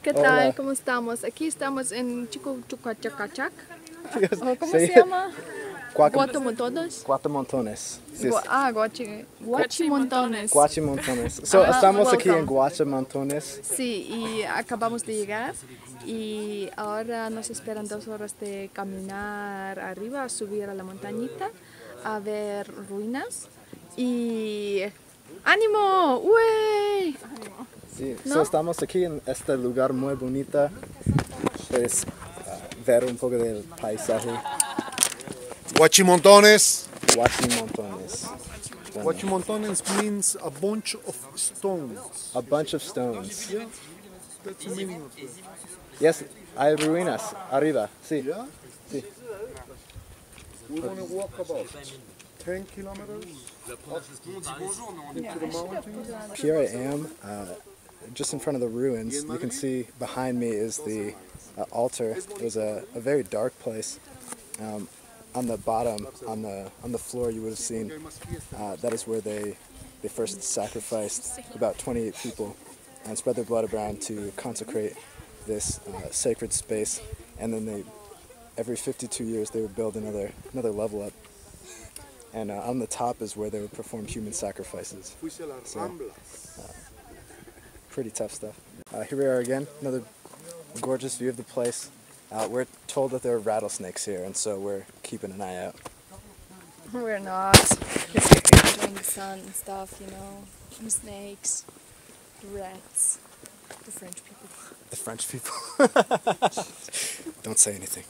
¿Qué tal? Hola. ¿Cómo estamos? Aquí estamos en Chucachacachac. ¿Cómo Sí. se llama? Guachimontones. Guachimontones. Sí, Guachimontones. Guachimontones. So, estamos aquí en Guachimontones. Sí, y acabamos de llegar y ahora nos esperan 2 horas de caminar arriba, a subir a la montañita, a ver ruinas y... ¡Ánimo! ¡Uey! Sí, ¿No? so, estamos aquí en este lugar muy bonito. Puedes ver un poco del paisaje. Guachimontones. Guachimontones. Guachimontones means a bunch of stones. A bunch of stones. Yeah, that's the meaning of it. Yes, hay ruinas arriba. Sí. Yeah? Sí. We want to walk about 10 kilometers up into the mountains. Here I am, just in front of the ruins. You can see behind me is the altar. It was a very dark place. On the bottom, on the floor, you would have seen that is where they first sacrificed about 28 people and spread their blood around to consecrate this sacred space. And then every 52 years, they would build another level up. And on the top is where they would perform human sacrifices. So, pretty tough stuff. Here we are again, another gorgeous view of the place. We're told that there are rattlesnakes here, and so we're keeping an eye out. We're not. Enjoying the sun and stuff, you know. And snakes, rats, the French people. The French people. Don't say anything.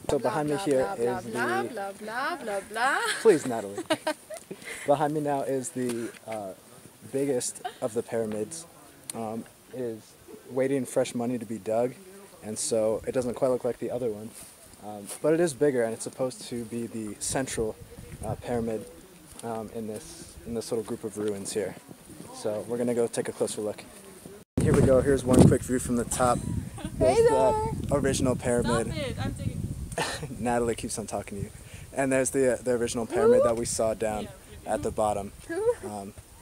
So behind me here is the... blah blah blah blah blah. Please, Natalie. Behind me now is the biggest of the pyramids. It is waiting fresh money to be dug, and so it doesn't quite look like the other one. But it is bigger, and it's supposed to be the central pyramid in this little group of ruins here. So we're gonna go take a closer look. Here we go. Here's one quick view from the top. There's the original pyramid. Stop it. I'm taking... Natalie keeps on talking to you. And there's the original pyramid that we saw down at the bottom.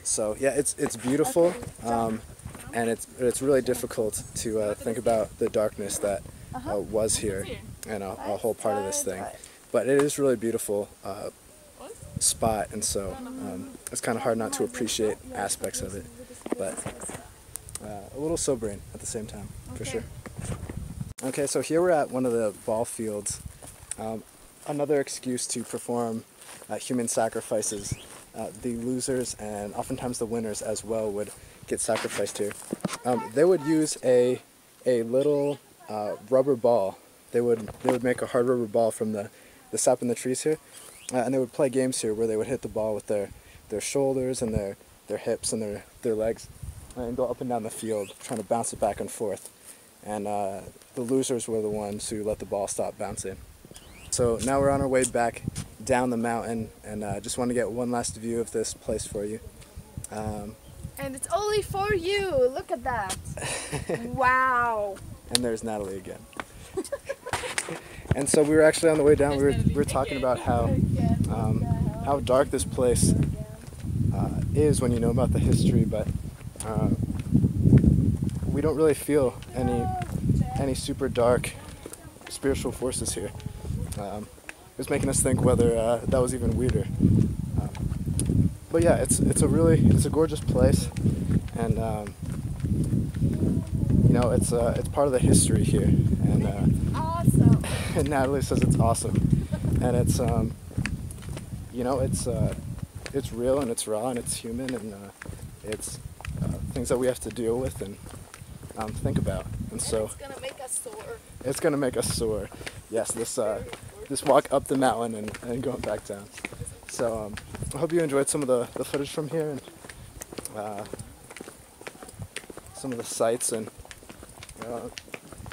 So yeah, it's beautiful, and it's really difficult to think about the darkness that was here and a whole part of this thing. But it is really beautiful spot, and so it's kind of hard not to appreciate aspects of it, but a little sobering at the same time, for sure. Okay, so here we're at one of the ball fields. Another excuse to perform human sacrifices. The losers and oftentimes the winners as well would get sacrificed here. They would use a little rubber ball. They would make a hard rubber ball from the sap in the trees here, and they would play games here where they would hit the ball with their shoulders and their hips and their legs, and go up and down the field trying to bounce it back and forth. And the losers were the ones who let the ball stop bouncing. So now we're on our way back down the mountain, and just want to get one last view of this place for you. And it's only for you. Look at that. Wow. And there's Natalie again. And so we were actually on the way down. We were talking about how dark this place is when you know about the history, but we don't really feel any super dark spiritual forces here. It was making us think whether that was even weirder. But yeah, it's a gorgeous place, and you know, it's part of the history here. And Awesome. and Natalie says it's awesome, and it's you know, it's real and it's raw and it's human, and it's things that we have to deal with and think about. And so It's gonna make us sore. it's gonna make us sore. Yes, this walk up the mountain and going back down. So I hope you enjoyed some of the footage from here, and some of the sights, and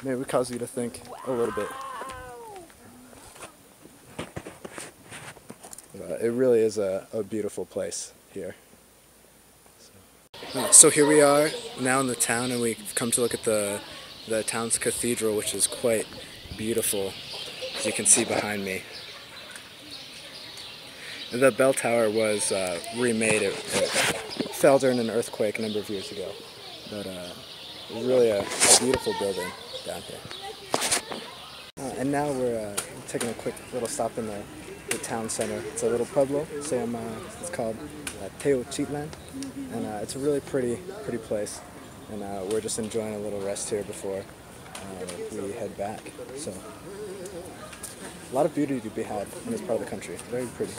maybe it caused you to think a little bit. It really is a beautiful place here. So here we are now in the town, and we've come to look at the town's cathedral, which is quite beautiful, as you can see behind me. The bell tower was remade. It fell during an earthquake a number of years ago, but It's really a beautiful building down here. And now we're taking a quick little stop in the town center. It's a little pueblo. It's called Teuchitlán, and it's a really pretty place. And we're just enjoying a little rest here before we head back. So a lot of beauty to be had in this part of the country. Very pretty.